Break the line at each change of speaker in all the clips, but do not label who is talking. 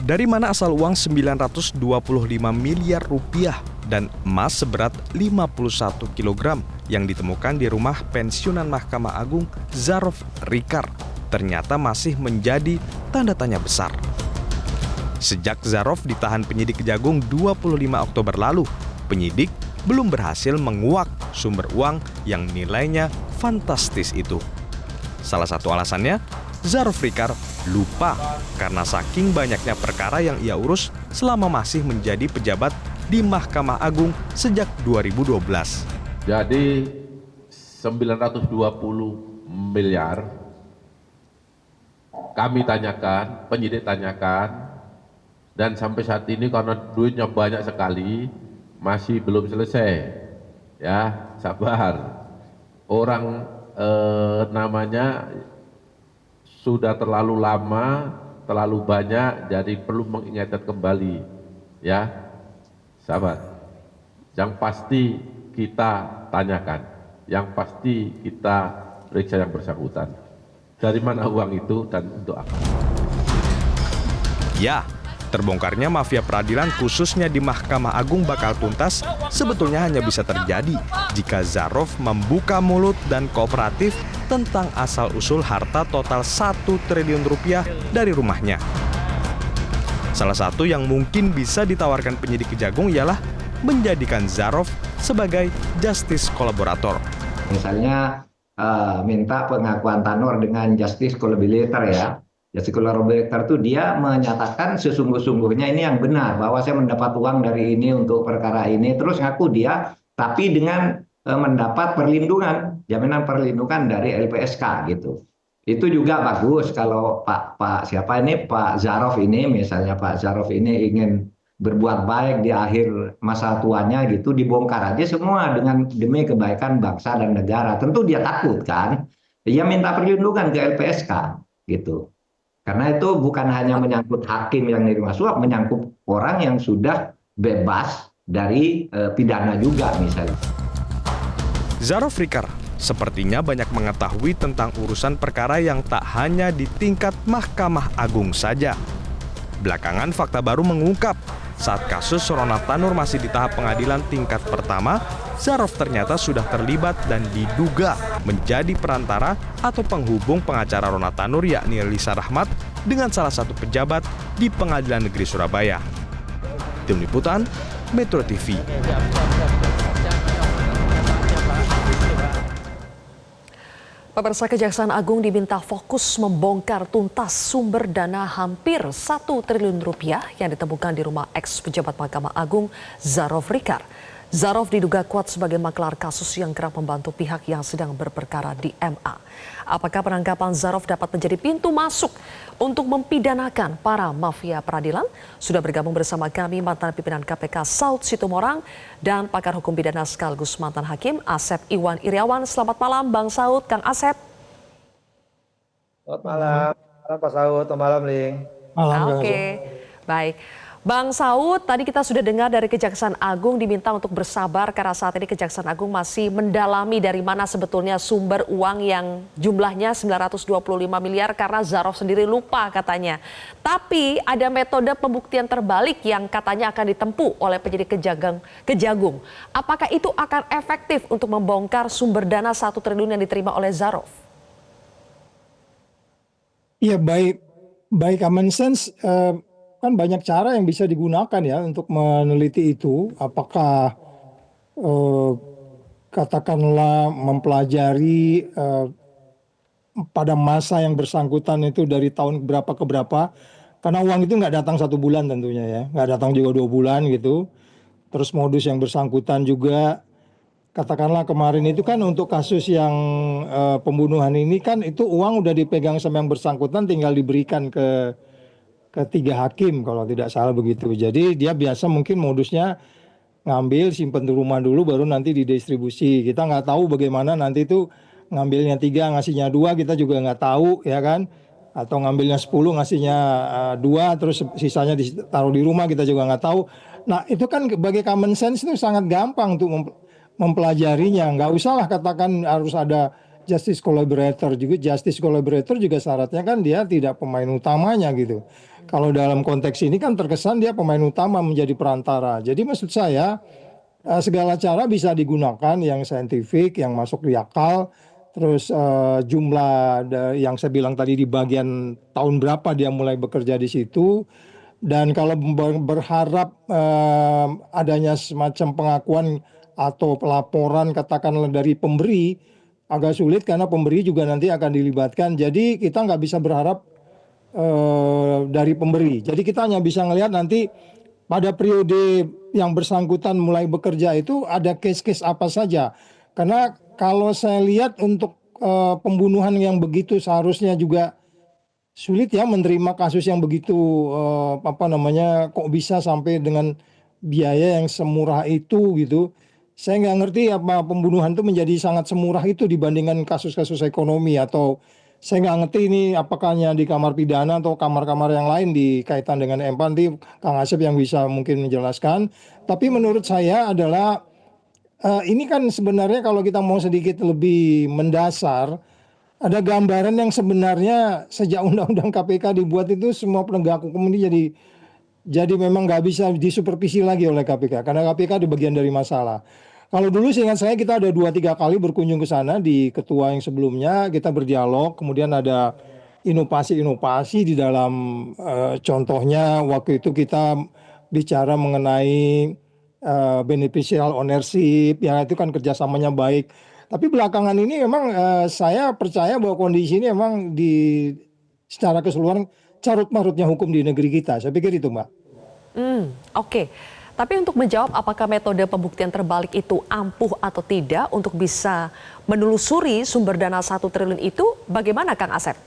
Dari mana asal uang 925 miliar rupiah dan emas seberat 51 kg yang ditemukan di rumah pensiunan Mahkamah Agung Zarof Rikar ternyata masih menjadi tanda tanya besar. Sejak Zarof ditahan penyidik Kejagung 25 Oktober lalu, penyidik belum berhasil menguak sumber uang yang nilainya fantastis itu. Salah satu alasannya, Zarof Rikar lupa karena saking banyaknya perkara yang ia urus selama masih menjadi pejabat di Mahkamah Agung sejak 2012.
Jadi 920 miliar kami tanyakan, penyidik tanyakan, dan sampai saat ini karena duitnya banyak sekali masih belum selesai. Ya, sabar. Orang namanya sudah terlalu lama, terlalu banyak, jadi perlu mengingatkan kembali. Ya, sahabat. Yang pasti kita tanyakan, yang pasti kita periksa yang bersangkutan. Dari mana uang itu dan untuk apa?
Ya, terbongkarnya mafia peradilan khususnya di Mahkamah Agung bakal tuntas sebetulnya hanya bisa terjadi jika Zarof membuka mulut dan kooperatif tentang asal-usul harta total 1 triliun rupiah dari rumahnya. Salah satu yang mungkin bisa ditawarkan penyidik Kejagung ialah menjadikan Zarof sebagai justice kolaborator.
Misalnya minta pengakuan Tanur dengan justice collaborator ya. Justice collaborator itu dia menyatakan sesungguh-sungguhnya ini yang benar, bahwa saya mendapat uang dari ini untuk perkara ini, terus ngaku dia, tapi dengan mendapat perlindungan, jaminan perlindungan dari LPSK gitu. Itu juga bagus kalau Pak Zarof ini, misalnya Pak Zarof ini ingin berbuat baik di akhir masa tuanya gitu, dibongkar aja semua demi kebaikan bangsa dan negara. Tentu dia takut kan, dia minta perlindungan ke LPSK gitu. Karena itu bukan hanya menyangkut hakim yang nerima suap, menyangkut orang yang sudah bebas dari pidana juga misalnya.
Zarof Rikar sepertinya banyak mengetahui tentang urusan perkara yang tak hanya di tingkat Mahkamah Agung saja. Belakangan fakta baru mengungkap saat kasus Ronald Tanur masih di tahap pengadilan tingkat pertama, Zarof ternyata sudah terlibat dan diduga menjadi perantara atau penghubung pengacara Ronald Tanur yakni Lisa Rahmat dengan salah satu pejabat di Pengadilan Negeri Surabaya. Tim Liputan, Metro TV.
Pemirsa, Kejaksaan Agung diminta fokus membongkar tuntas sumber dana hampir 1 triliun rupiah yang ditemukan di rumah eks pejabat Mahkamah Agung Zarof Rikar. Zarof diduga kuat sebagai maklar kasus yang kerap membantu pihak yang sedang berperkara di MA. Apakah penangkapan Zarof dapat menjadi pintu masuk untuk mempidanakan para mafia peradilan? Sudah bergabung bersama kami mantan pimpinan KPK Saud Situmorang dan pakar hukum pidana sekaligus mantan hakim Asep Iwan Iriawan. Selamat malam Bang Saud, Kang Asep.
Selamat malam, Pak Saud. Selamat malam, Ling.
Malam, Oke, baik. Bang Saud, tadi kita sudah dengar dari Kejaksaan Agung diminta untuk bersabar karena saat ini Kejaksaan Agung masih mendalami dari mana sebetulnya sumber uang yang jumlahnya 925 miliar karena Zarof sendiri lupa katanya. Tapi ada metode pembuktian terbalik yang katanya akan ditempuh oleh penyidik Kejagung. Apakah itu akan efektif untuk membongkar sumber dana 1 triliun yang diterima oleh Zarof?
Iya, by common sense, kan banyak cara yang bisa digunakan ya untuk meneliti itu. Apakah katakanlah mempelajari pada masa yang bersangkutan itu dari tahun berapa ke berapa. Karena uang itu nggak datang 1 bulan tentunya ya, nggak datang juga 2 bulan gitu. Terus modus yang bersangkutan juga, katakanlah kemarin itu kan untuk kasus yang pembunuhan ini kan itu uang udah dipegang sama yang bersangkutan, tinggal diberikan ke 3 hakim kalau tidak salah begitu. Jadi dia biasa mungkin modusnya ngambil, simpen di rumah dulu, baru nanti didistribusi. Kita nggak tahu bagaimana nanti itu ngambilnya 3, ngasihnya 2, kita juga nggak tahu ya kan. Atau ngambilnya 10, ngasihnya 2, terus sisanya ditaruh di rumah, kita juga nggak tahu. Nah itu kan bagi common sense itu sangat gampang untuk mempelajarinya. Nggak usah lah katakan harus ada justice collaborator juga syaratnya kan dia tidak pemain utamanya gitu. Kalau dalam konteks ini kan terkesan dia pemain utama menjadi perantara. Jadi maksud saya segala cara bisa digunakan yang saintifik, yang masuk di akal. Terus jumlah yang saya bilang tadi di bagian tahun berapa dia mulai bekerja di situ. Dan kalau berharap adanya semacam pengakuan atau pelaporan katakanlah dari pemberi, agak sulit karena pemberi juga nanti akan dilibatkan. Jadi kita nggak bisa berharap dari pemberi. Jadi kita hanya bisa ngelihat nanti pada periode yang bersangkutan mulai bekerja itu ada case-case apa saja. Karena kalau saya lihat untuk pembunuhan yang begitu seharusnya juga sulit ya menerima kasus yang begitu kok bisa sampai dengan biaya yang semurah itu gitu. Saya nggak ngerti apa pembunuhan itu menjadi sangat semurah itu dibandingkan kasus-kasus ekonomi, atau saya nggak ngerti ini apakah hanya di kamar pidana atau kamar-kamar yang lain di kaitan dengan MP. Nanti Kang Asep yang bisa mungkin menjelaskan. Tapi menurut saya adalah ini kan sebenarnya kalau kita mau sedikit lebih mendasar, ada gambaran yang sebenarnya sejak Undang-Undang KPK dibuat itu semua penegak hukum ini jadi memang nggak bisa disupervisi lagi oleh KPK karena KPK di bagian dari masalah. Kalau dulu seingat saya kita ada 2-3 kali berkunjung ke sana di ketua yang sebelumnya, kita berdialog, kemudian ada inovasi-inovasi di dalam contohnya waktu itu kita bicara mengenai beneficial ownership, ya itu kan kerjasamanya baik. Tapi belakangan ini memang saya percaya bahwa kondisi ini memang secara keseluruhan carut marutnya hukum di negeri kita. Saya pikir itu, Mbak.
Oke. Tapi untuk menjawab apakah metode pembuktian terbalik itu ampuh atau tidak untuk bisa menelusuri sumber dana 1 triliun itu, bagaimana Kang Asep?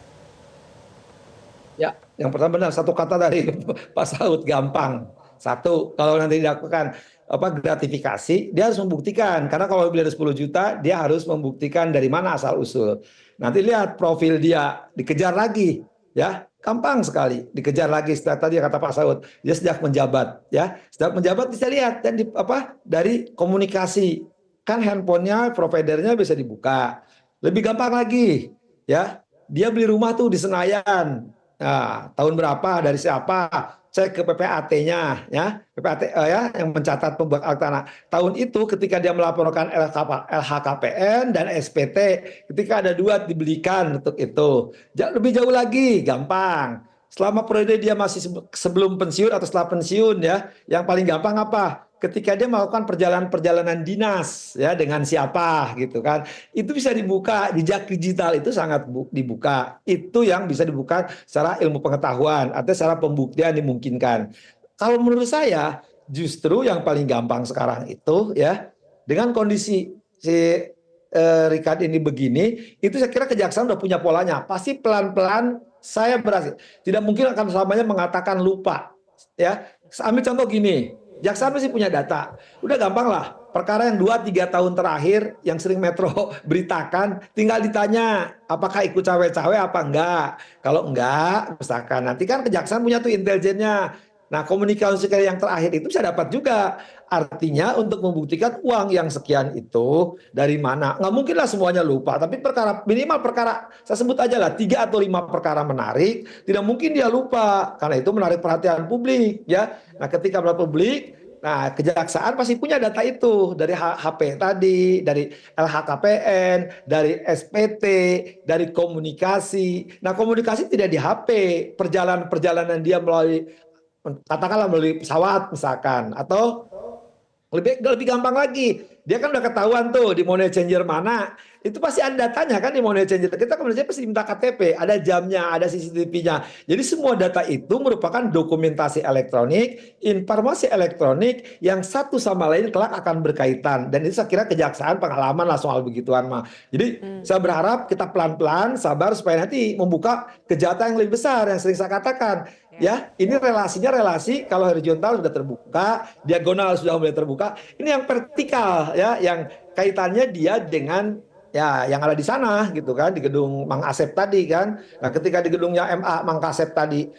Ya, yang pertama benar satu kata dari Pak Saud, gampang. Satu, kalau nanti dilakukan gratifikasi, dia harus membuktikan. Karena kalau beli ada 10 juta, dia harus membuktikan dari mana asal usul. Nanti lihat profil dia, dikejar lagi, ya. Gampang sekali dikejar lagi. Setelah tadi kata Pak Saud, dia sejak menjabat, ya. Sejak menjabat bisa lihat dan dari komunikasi. Kan handphonenya, providernya bisa dibuka. Lebih gampang lagi, ya. Dia beli rumah tuh di Senayan. Nah, tahun berapa, dari siapa? Cek ke PPAT-nya, ya, PPAT ya, yang mencatat pembuat tanah. Tahun itu ketika dia melaporkan LHKPN dan SPT, ketika ada 2 dibelikan untuk itu. Lebih jauh lagi, gampang. Selama periode dia masih sebelum pensiun atau setelah pensiun, ya, yang paling gampang apa? Ketika dia melakukan perjalanan dinas, ya, dengan siapa gitu kan, itu bisa dibuka. Jejak digital itu sangat dibuka. Itu yang bisa dibuka secara ilmu pengetahuan atau secara pembuktian dimungkinkan. Kalau menurut saya justru yang paling gampang sekarang itu, ya, dengan kondisi si Richard ini begini, itu saya kira kejaksaan udah punya polanya. Pasti pelan-pelan saya berhasil. Tidak mungkin akan selamanya mengatakan lupa, ya. Ambil contoh gini. Jaksa masih punya data. Udah gampang lah. Perkara yang 2-3 tahun terakhir yang sering Metro beritakan, tinggal ditanya apakah ikut cawe-cawe apa enggak. Kalau enggak, misalkan nanti kan kejaksaan punya tuh intelijennya. Nah, komunikasi yang terakhir itu bisa dapat juga. Artinya untuk membuktikan uang yang sekian itu dari mana. Nggak mungkin lah semuanya lupa. Tapi minimal perkara, saya sebut aja lah 3 atau 5 perkara menarik. Tidak mungkin dia lupa. Karena itu menarik perhatian publik, ya. Nah, ketika menarik publik, nah, kejaksaan pasti punya data itu dari HP tadi, dari LHKPN, dari SPT, dari komunikasi. Nah, komunikasi tidak di HP, perjalanan dia melalui, katakanlah melalui pesawat misalkan, atau lebih gampang lagi, dia kan udah ketahuan tuh di money changer mana, itu pasti ada datanya kan di money changer. Kita kemudian pasti minta KTP, ada jamnya, ada CCTV-nya. Jadi semua data itu merupakan dokumentasi elektronik, informasi elektronik yang satu sama lain kelak akan berkaitan. Dan itu saya kira kejaksaan pengalaman lah soal begituan mah. Jadi saya berharap kita pelan-pelan sabar supaya nanti membuka kejahatan yang lebih besar yang sering saya katakan. Ya, ini relasinya relasi kalau horizontal sudah terbuka, diagonal sudah mulai terbuka. Ini yang vertikal, ya, yang kaitannya dia dengan, ya, yang ada di sana gitu kan, di gedung Mang Asep tadi kan. Nah, ketika di gedungnya MA Mang Asep tadi,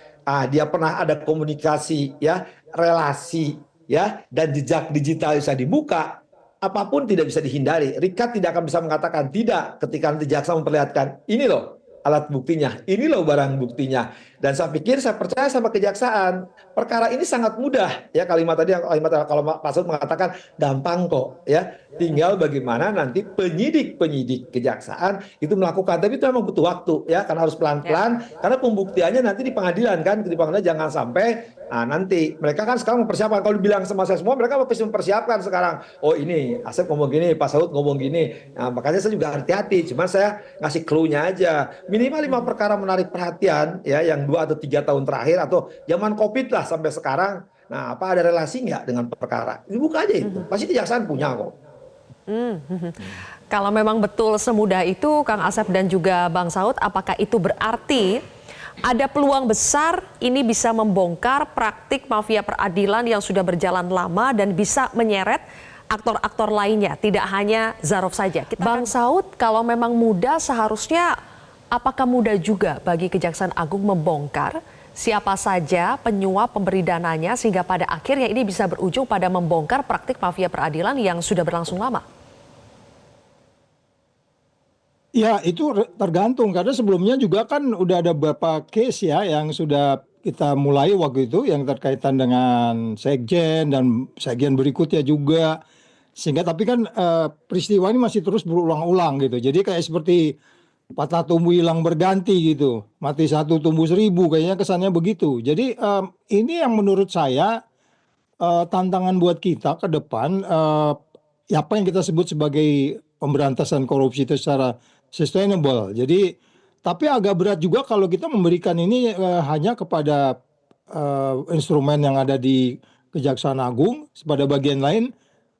dia pernah ada komunikasi, ya, relasi, ya, dan jejak digital bisa dibuka. apapun tidak bisa dihindari. Richard tidak akan bisa mengatakan tidak ketika nanti jaksa memperlihatkan ini loh alat buktinya, ini loh barang buktinya. Dan saya pikir, saya percaya sama kejaksaan. Perkara ini sangat mudah ya, kalimat tadi kalimat kalau Pak Saud mengatakan gampang kok ya. Tinggal bagaimana nanti penyidik kejaksaan itu melakukan. Tapi itu memang butuh waktu ya, karena harus pelan-pelan. Karena pembuktiannya nanti di pengadilan kan, di pengadilan jangan sampai nanti mereka kan sekarang mempersiapkan. Kalau dibilang sama saya semua, mereka pasti mempersiapkan sekarang. Oh ini Asep ngomong gini, Pak Saud ngomong gini. Nah makanya saya juga hati-hati. Cuman saya ngasih clue-nya aja. Minimal 5 perkara menarik perhatian ya, yang 2 atau 3 tahun terakhir atau zaman COVID lah sampai sekarang. Nah apa ada relasi nggak dengan perkara? Dibuka aja itu. Pasti kejaksaan punya kok.
Kalau memang betul semudah itu, Kang Asep dan juga Bang Saud, apakah itu berarti ada peluang besar ini bisa membongkar praktik mafia peradilan yang sudah berjalan lama dan bisa menyeret aktor-aktor lainnya, tidak hanya Zarov saja. Bang Saud, kalau memang mudah, seharusnya apakah mudah juga bagi Kejaksaan Agung membongkar siapa saja penyuap pemberi dananya sehingga pada akhirnya ini bisa berujung pada membongkar praktik mafia peradilan yang sudah berlangsung lama?
Ya, itu tergantung karena sebelumnya juga kan udah ada beberapa case ya yang sudah kita mulai waktu itu yang terkaitan dengan sekjen dan sekjen berikutnya juga. Sehingga tapi kan peristiwa ini masih terus berulang-ulang gitu. Jadi kayak seperti patah tumbuh hilang berganti gitu. Mati satu tumbuh 1000, kayaknya kesannya begitu. Jadi ini yang menurut saya tantangan buat kita ke depan, apa yang kita sebut sebagai pemberantasan korupsi itu secara sustainable. Jadi tapi agak berat juga kalau kita memberikan ini hanya kepada instrumen yang ada di Kejaksaan Agung. Pada bagian lain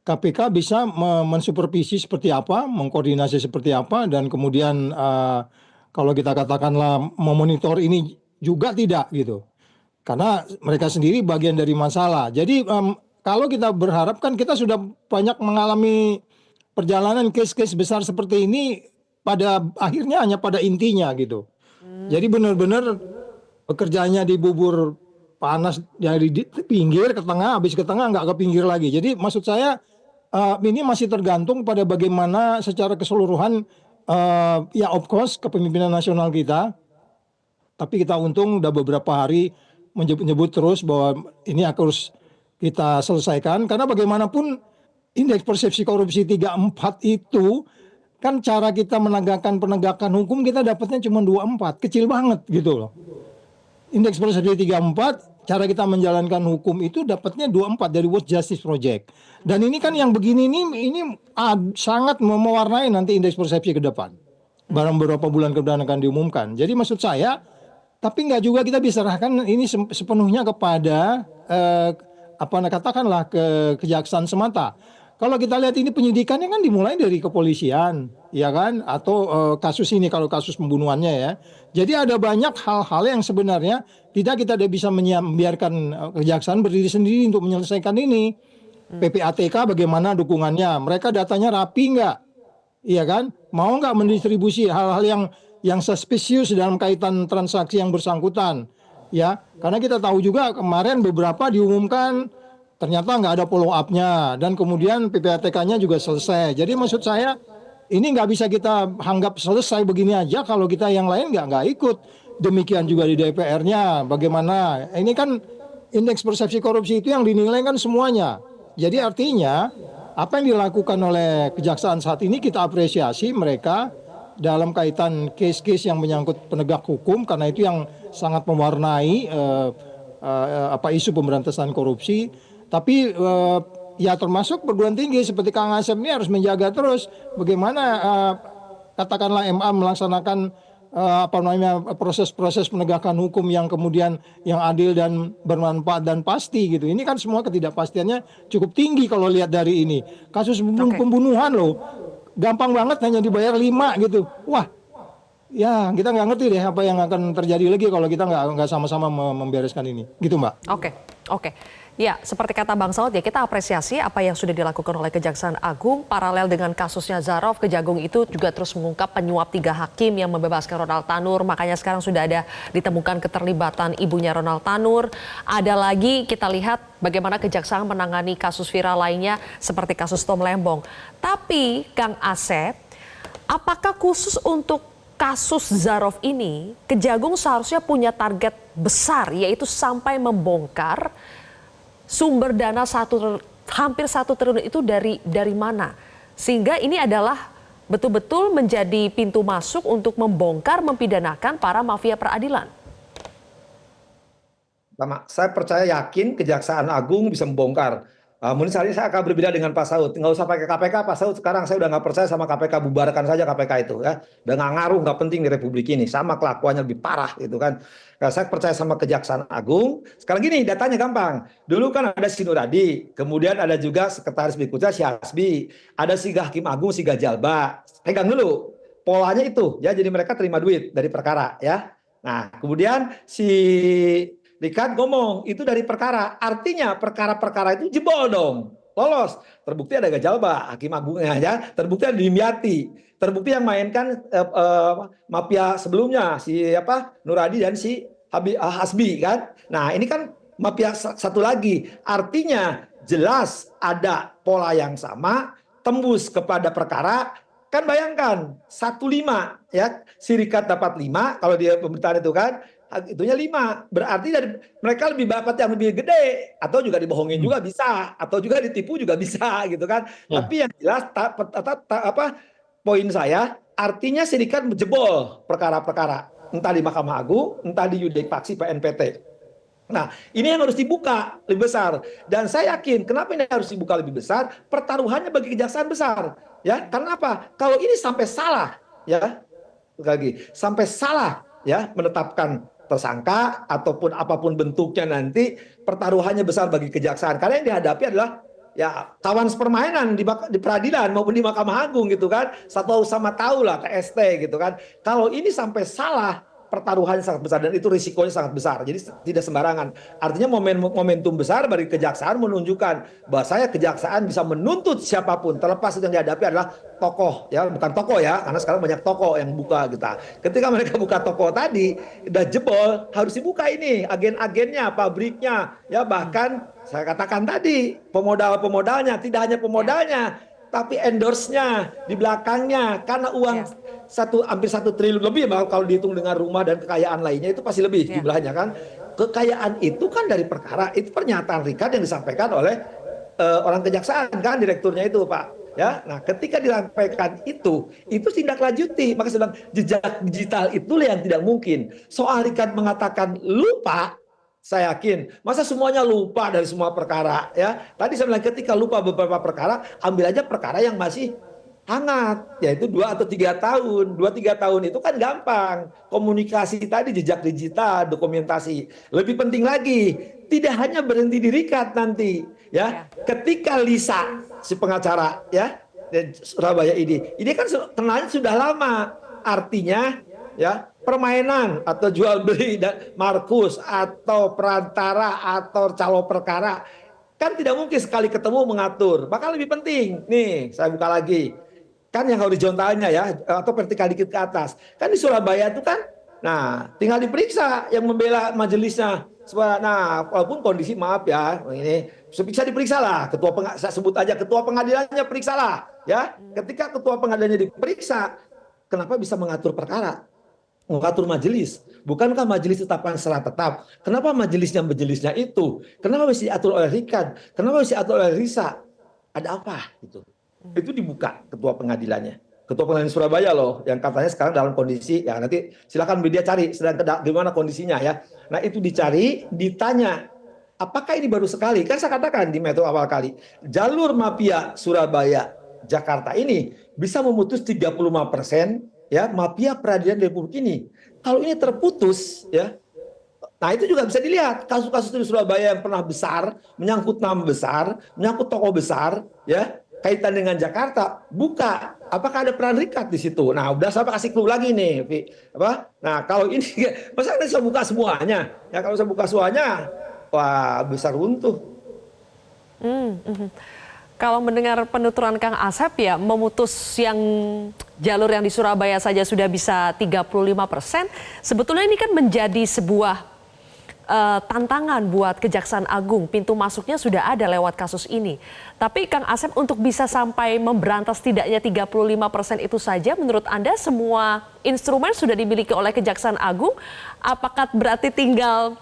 KPK bisa mensupervisi seperti apa, mengkoordinasi seperti apa, dan kemudian kalau kita katakanlah memonitor ini juga tidak gitu. Karena mereka sendiri bagian dari masalah. Jadi kalau kita berharap kan kita sudah banyak mengalami perjalanan case-case besar seperti ini, pada akhirnya hanya pada intinya gitu. Jadi benar-benar pekerjaannya di bubur panas dari pinggir ke tengah, habis ke tengah nggak ke pinggir lagi. Jadi maksud saya ini masih tergantung pada bagaimana secara keseluruhan ya of course kepemimpinan nasional kita. Tapi kita untung udah beberapa hari menyebut terus bahwa ini harus kita selesaikan karena bagaimanapun indeks persepsi korupsi 34 itu kan cara kita menegakkan penegakan hukum kita dapatnya cuma 24, kecil banget gitu loh. Indeks persepsi 34, cara kita menjalankan hukum itu dapatnya 24 dari World Justice Project. Dan ini kan yang begini ini sangat mewarnai nanti indeks persepsi ke depan. Barang beberapa bulan ke depan akan diumumkan. Jadi maksud saya, tapi nggak juga kita bisa serahkan ini sepenuhnya kepada katakanlah kejaksaan semata. Kalau kita lihat ini penyidikannya kan dimulai dari kepolisian, ya kan? Atau kasus ini kalau kasus pembunuhannya ya. Jadi ada banyak hal-hal yang sebenarnya tidak kita bisa membiarkan kejaksaan berdiri sendiri untuk menyelesaikan ini. PPATK bagaimana dukungannya? Mereka datanya rapi nggak? Iya kan? Mau nggak mendistribusi hal-hal yang suspicious dalam kaitan transaksi yang bersangkutan? Ya, karena kita tahu juga kemarin beberapa diumumkan ternyata nggak ada follow up-nya dan kemudian PPATK-nya juga selesai. Jadi maksud saya ini nggak bisa kita anggap selesai begini aja kalau kita yang lain nggak ikut. Demikian juga di DPR-nya. Bagaimana? Ini kan indeks persepsi korupsi itu yang dinilai kan semuanya. Jadi artinya apa yang dilakukan oleh kejaksaan saat ini kita apresiasi mereka dalam kaitan case-case yang menyangkut penegak hukum karena itu yang sangat mewarnai isu pemberantasan korupsi. Tapi ya termasuk perguruan tinggi seperti Kang Asep ini harus menjaga terus bagaimana katakanlah MA melaksanakan proses-proses penegakan hukum yang kemudian yang adil dan bermanfaat dan pasti gitu. Ini kan semua ketidakpastiannya cukup tinggi kalau lihat dari ini. Kasus pembunuhan loh, gampang banget hanya dibayar 5 gitu. Wah, ya kita nggak ngerti deh apa yang akan terjadi lagi kalau kita nggak sama-sama membereskan ini. Gitu Mbak.
Oke. Ya, seperti kata Bang Saud ya, kita apresiasi apa yang sudah dilakukan oleh Kejaksaan Agung. Paralel dengan kasusnya Zarov, Kejagung itu juga terus mengungkap penyuap 3 hakim yang membebaskan Ronald Tanur. Makanya sekarang sudah ada ditemukan keterlibatan ibunya Ronald Tanur. Ada lagi kita lihat bagaimana Kejaksaan menangani kasus viral lainnya seperti kasus Tom Lembong. Tapi Kang Asep, apakah khusus untuk kasus Zarov ini, Kejagung seharusnya punya target besar yaitu sampai membongkar sumber dana hampir 1 triliun itu dari mana? Sehingga ini adalah betul-betul menjadi pintu masuk untuk membongkar, mempidanakan para mafia peradilan.
Saya percaya yakin Kejaksaan Agung bisa membongkar. Mungkin saat ini saya akan berbeda dengan Pak Saud. Nggak usah pakai KPK, Pak Saud. Sekarang saya udah nggak percaya sama KPK, bubarkan saja KPK itu ya. Udah nggak ngaruh, nggak penting di Republik ini. Sama kelakuannya lebih parah gitu kan. Nah, saya percaya sama Kejaksaan Agung. Sekarang gini, datanya gampang. Dulu kan ada si Nuradi, kemudian ada juga Sekretaris Berikutnya si Hasbi, ada si Hakim Agung, si Gajalba. Pegang dulu. Polanya itu, ya. Jadi mereka terima duit dari perkara ya. Nah, kemudian si Rikan ngomong itu dari perkara, artinya perkara-perkara itu jebol dong, lolos. Terbukti ada Gajalba, Hakim Agungnya ya, terbukti ada Dimyati, terbukti yang mainkan mafia sebelumnya si Nuradi dan si Hasbi kan. Nah ini kan mafia satu lagi, artinya jelas ada pola yang sama, tembus kepada perkara. Kan bayangkan 15 ya, si Rikat dapat 5 kalau dia pemberitaan itu kan, itunya 5. Berarti dari mereka lebih dapat yang lebih gede, atau juga dibohongin juga bisa, atau juga ditipu juga bisa gitu kan. Tapi yang jelas poin saya, artinya si Rikat menjebol perkara-perkara, entah di Mahkamah Agung, entah di Yudik Faksi PNPT. Nah, ini yang harus dibuka lebih besar. Dan saya yakin kenapa ini harus dibuka lebih besar, pertaruhannya bagi kejaksaan besar. Ya, karena apa? Kalau ini sampai salah, ya, lagi sampai salah, ya, menetapkan tersangka ataupun apapun bentuknya nanti, pertaruhannya besar bagi kejaksaan. Karena yang dihadapi adalah ya kawan sepermainan di peradilan maupun di Mahkamah Agung gitu kan. Satu sama tahu lah TST gitu kan. Kalau ini sampai salah, pertaruhannya sangat besar dan itu risikonya sangat besar. Jadi tidak sembarangan. Artinya momentum besar bagi kejaksaan menunjukkan bahwa saya kejaksaan bisa menuntut siapapun terlepas yang dihadapi adalah tokoh ya, bukan tokoh ya, karena sekarang banyak tokoh yang buka gitu. Ketika mereka buka tokoh tadi udah jebol, harus dibuka ini agen-agennya, pabriknya ya, bahkan saya katakan tadi pemodalnya, tidak hanya pemodalnya tapi endorse-nya di belakangnya, karena uang hampir 1 triliun lebih kalau dihitung dengan rumah dan kekayaan lainnya itu pasti lebih jumlahnya kan. Kekayaan itu kan dari perkara, itu pernyataan Rikat yang disampaikan oleh orang kejaksaan kan, direkturnya itu Pak. Ya, nah ketika disampaikan itu tindak lanjuti, maka sedang jejak digital itulah yang tidak mungkin. Soal Rikat mengatakan lupa, saya yakin, masa semuanya lupa dari semua perkara ya. Tadi saya bilang ketika lupa beberapa perkara, ambil aja perkara yang masih hangat, yaitu 2 atau 3 tahun. 2-3 tahun itu kan gampang. Komunikasi tadi, jejak digital, dokumentasi. Lebih penting lagi, tidak hanya berhenti di Rikat nanti ya. Ketika Lisa si pengacara ya Surabaya ini kan kenalnya sudah lama. Artinya ya, permainan atau jual beli dan Markus atau perantara atau calo perkara kan tidak mungkin sekali ketemu mengatur. Maka lebih penting nih, saya buka lagi kan yang horizontalnya ya, atau vertikal dikit ke atas kan di Surabaya itu kan. Nah tinggal diperiksa yang membela majelisnya. Nah walaupun kondisi maaf ya, ini bisa diperiksa lah saya sebut aja ketua pengadilannya, periksa lah ya. Ketika ketua pengadilannya diperiksa, kenapa bisa mengatur perkara, mengatur majelis? Bukankah majelis tetapkan secara tetap? Kenapa majelisnya itu? Kenapa bisa diatur oleh Rikat? Kenapa bisa diatur oleh Risa? Ada apa itu? Itu dibuka ketua pengadilannya. Ketua pengadilan Surabaya loh, yang katanya sekarang dalam kondisi, ya nanti silakan media cari sedang gimana kondisinya ya. Nah itu dicari, ditanya, apakah ini baru sekali? Kan saya katakan di metode awal kali, jalur mafia Surabaya, Jakarta ini bisa memutus 35% ya mafia peradilan di Republik ini. Kalau ini terputus ya, nah itu juga bisa dilihat kasus-kasus di Surabaya yang pernah besar, menyangkut nama besar, menyangkut tokoh besar ya, kaitan dengan Jakarta, buka apakah ada peran Rikat di situ. Nah udah saya kasih clue lagi nih nah kalau ini masa saya buka semuanya ya, kalau saya buka semuanya wah besar runtuh
Mhm. Kalau mendengar penuturan Kang Asep ya memutus yang jalur yang di Surabaya saja sudah bisa 35%, sebetulnya ini kan menjadi sebuah tantangan buat Kejaksaan Agung. Pintu masuknya sudah ada lewat kasus ini. Tapi Kang Asep untuk bisa sampai memberantas tidaknya 35% itu saja, menurut Anda semua instrumen sudah dimiliki oleh Kejaksaan Agung? Apakah berarti tinggal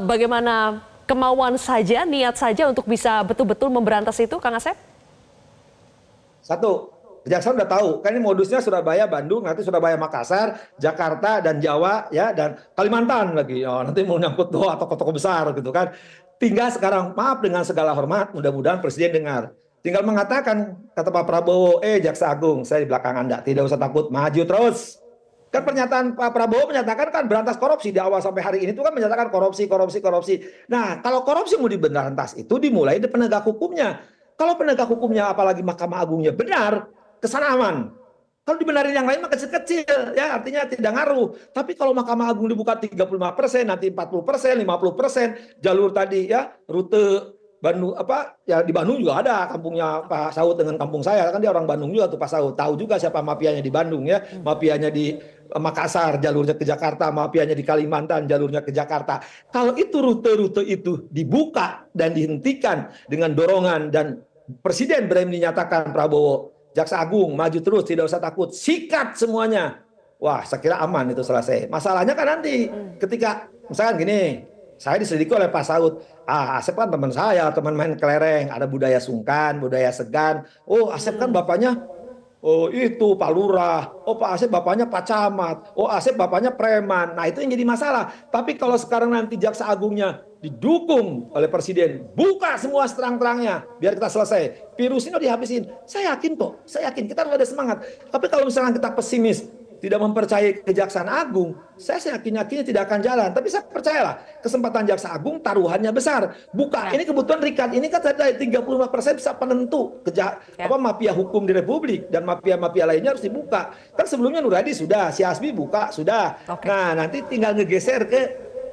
bagaimana kemauan saja, niat saja untuk bisa betul-betul memberantas itu, Kang Asep?
Satu, Kejaksaan udah tahu, kan ini modusnya Surabaya, Bandung, nanti Surabaya, Makassar, Jakarta, dan Jawa, ya, dan Kalimantan lagi. Oh, nanti mau nyangkut doa toko-toko besar gitu kan. Tinggal sekarang, maaf dengan segala hormat, mudah-mudahan Presiden dengar. Tinggal mengatakan, kata Pak Prabowo, Jaksa Agung, saya di belakang Anda, tidak usah takut, maju terus. Kan pernyataan Pak Prabowo menyatakan kan berantas korupsi di awal sampai hari ini itu kan menyatakan korupsi. Nah, kalau korupsi mau diberantas itu dimulai di penegak hukumnya. Kalau penegak hukumnya apalagi Mahkamah Agungnya benar, kesana aman. Kalau dibenarin yang lain mah kecil-kecil, ya artinya tidak ngaruh. Tapi kalau Mahkamah Agung dibuka 35%, nanti 40%, 50%, jalur tadi ya rute Bandung ya di Bandung juga ada kampungnya Pak Saud dengan kampung saya kan dia orang Bandung juga tuh Pak Saud tahu juga siapa mafianya di Bandung ya mafianya di Makassar jalurnya ke Jakarta mafianya di Kalimantan jalurnya ke Jakarta kalau itu rute-rute itu dibuka dan dihentikan dengan dorongan dan Presiden berani menyatakan Prabowo Jaksa Agung maju terus tidak usah takut sikat semuanya wah saya kira aman itu selesai masalahnya kan nanti ketika misalkan gini saya diselidiki oleh Pak Saud. Asep kan teman saya, teman main kelereng. Ada budaya sungkan, budaya segan. Oh, Asep kan bapaknya, oh itu Pak Lurah. Oh, Pak Asep bapaknya Pak Camat. Oh, Asep bapaknya preman. Nah, itu yang jadi masalah. Tapi kalau sekarang nanti Jaksa Agungnya didukung oleh Presiden, buka semua seterang-terangnya, biar kita selesai. Virus ini udah dihabisin. Saya yakin kok, kita harus ada semangat. Tapi kalau misalnya kita pesimis, tidak mempercayai Kejaksaan Agung, saya yakin-yakinnya tidak akan jalan. Tapi saya percayalah, kesempatan Jaksa Agung taruhannya besar. Buka, ini kebutuhan Rikat, ini kan tadi 35% bisa penentu mafia hukum di Republik dan mafia-mafia lainnya harus dibuka. Kan sebelumnya Nur Hadi sudah, si Asbi buka sudah. Nah, nanti tinggal ngegeser ke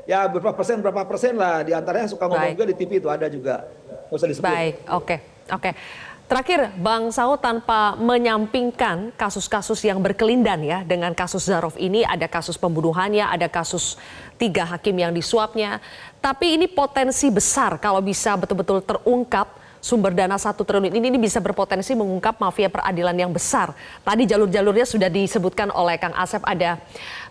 ya berapa persen lah. Di antaranya suka ngomong juga di TV itu ada juga. Nggak usah disebut.
Baik, oke. Terakhir, Bang Saud tanpa menyampingkan kasus-kasus yang berkelindan ya dengan kasus Zarof ini, ada kasus pembunuhannya, ada kasus 3 hakim yang disuapnya. Tapi ini potensi besar kalau bisa betul-betul terungkap sumber dana 1 triliun ini bisa berpotensi mengungkap mafia peradilan yang besar. Tadi jalur-jalurnya sudah disebutkan oleh Kang Asep, ada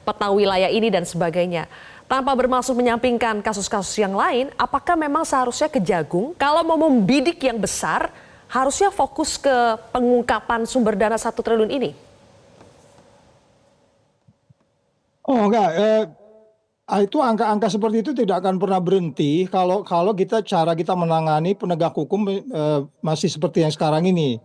peta wilayah ini dan sebagainya. Tanpa bermaksud menyampingkan kasus-kasus yang lain, apakah memang seharusnya Kejagung kalau mau membidik yang besar, harusnya fokus ke pengungkapan sumber dana 1 triliun ini?
Oh enggak, itu angka-angka seperti itu tidak akan pernah berhenti kalau cara kita menangani penegak hukum masih seperti yang sekarang ini.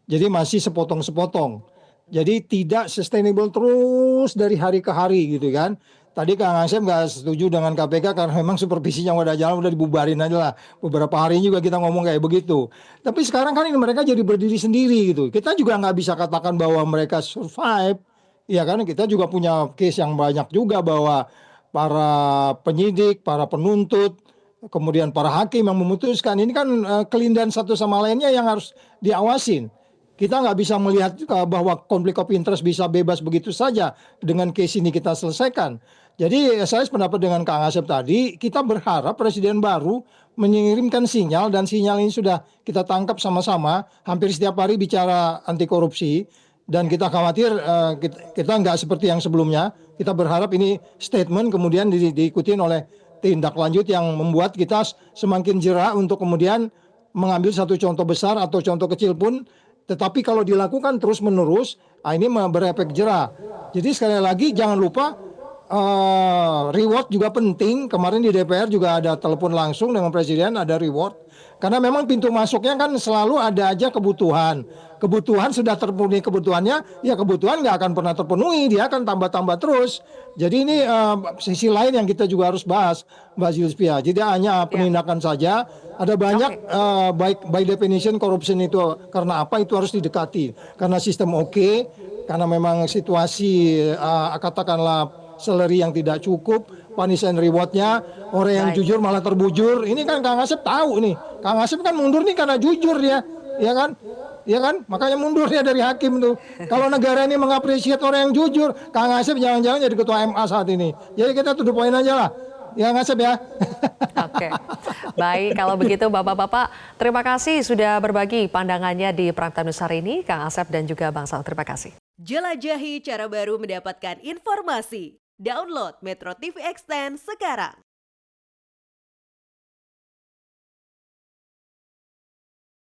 Jadi masih sepotong-sepotong. Jadi tidak sustainable terus dari hari ke hari gitu kan. Tadi Kang Asep nggak setuju dengan KPK karena memang supervisinya udah jalan, udah dibubarin aja lah. Beberapa hari juga kita ngomong kayak begitu. Tapi sekarang kan ini mereka jadi berdiri sendiri gitu. Kita juga nggak bisa katakan bahwa mereka survive. Ya kan kita juga punya case yang banyak juga bahwa para penyidik, para penuntut, kemudian para hakim yang memutuskan. Ini kan kelindahan satu sama lainnya yang harus diawasin. Kita nggak bisa melihat bahwa konflik of interest bisa bebas begitu saja dengan case ini kita selesaikan. Jadi saya sependapat dengan Kang Asep tadi, kita berharap Presiden baru mengirimkan sinyal dan sinyal ini sudah kita tangkap sama-sama hampir setiap hari bicara anti korupsi dan kita khawatir kita nggak seperti yang sebelumnya. Kita berharap ini statement kemudian diikuti oleh tindak lanjut yang membuat kita semakin jera untuk kemudian mengambil satu contoh besar atau contoh kecil pun. Tetapi kalau dilakukan terus-menerus, ini berefek jera. Jadi sekali lagi jangan lupa reward juga penting. Kemarin di DPR juga ada telepon langsung dengan Presiden, ada reward. Karena memang pintu masuknya kan selalu ada aja kebutuhan. Kebutuhan sudah terpenuhi kebutuhannya, ya kebutuhan nggak akan pernah terpenuhi, dia akan tambah-tambah terus. Jadi ini sisi lain yang kita juga harus bahas, Mbak Zulfia. Jadi hanya penindakan saja. Ada banyak by definition corruption itu karena apa itu harus didekati. Karena sistem karena memang situasi katakanlah salary yang tidak cukup, punish and reward-nya. Orang yang
Baik.
jujur malah terbujur. Ini kan Kang Asep tahu nih. Kang Asep kan mundur nih karena jujur dia, ya kan? Ya kan? Makanya mundur dia dari hakim tuh. Kalau negara ini mengapresiasi orang yang jujur, Kang Asep jangan-jangan jadi ketua MA saat ini. Jadi kita to the point aja lah. Ya Kang Asep ya.
Oke, baik kalau begitu Bapak-Bapak, terima kasih sudah berbagi pandangannya di Prime Time News hari ini, Kang Asep dan juga Bang Sal, terima kasih.
Jelajahi cara baru mendapatkan informasi. Download Metro TV Extend sekarang.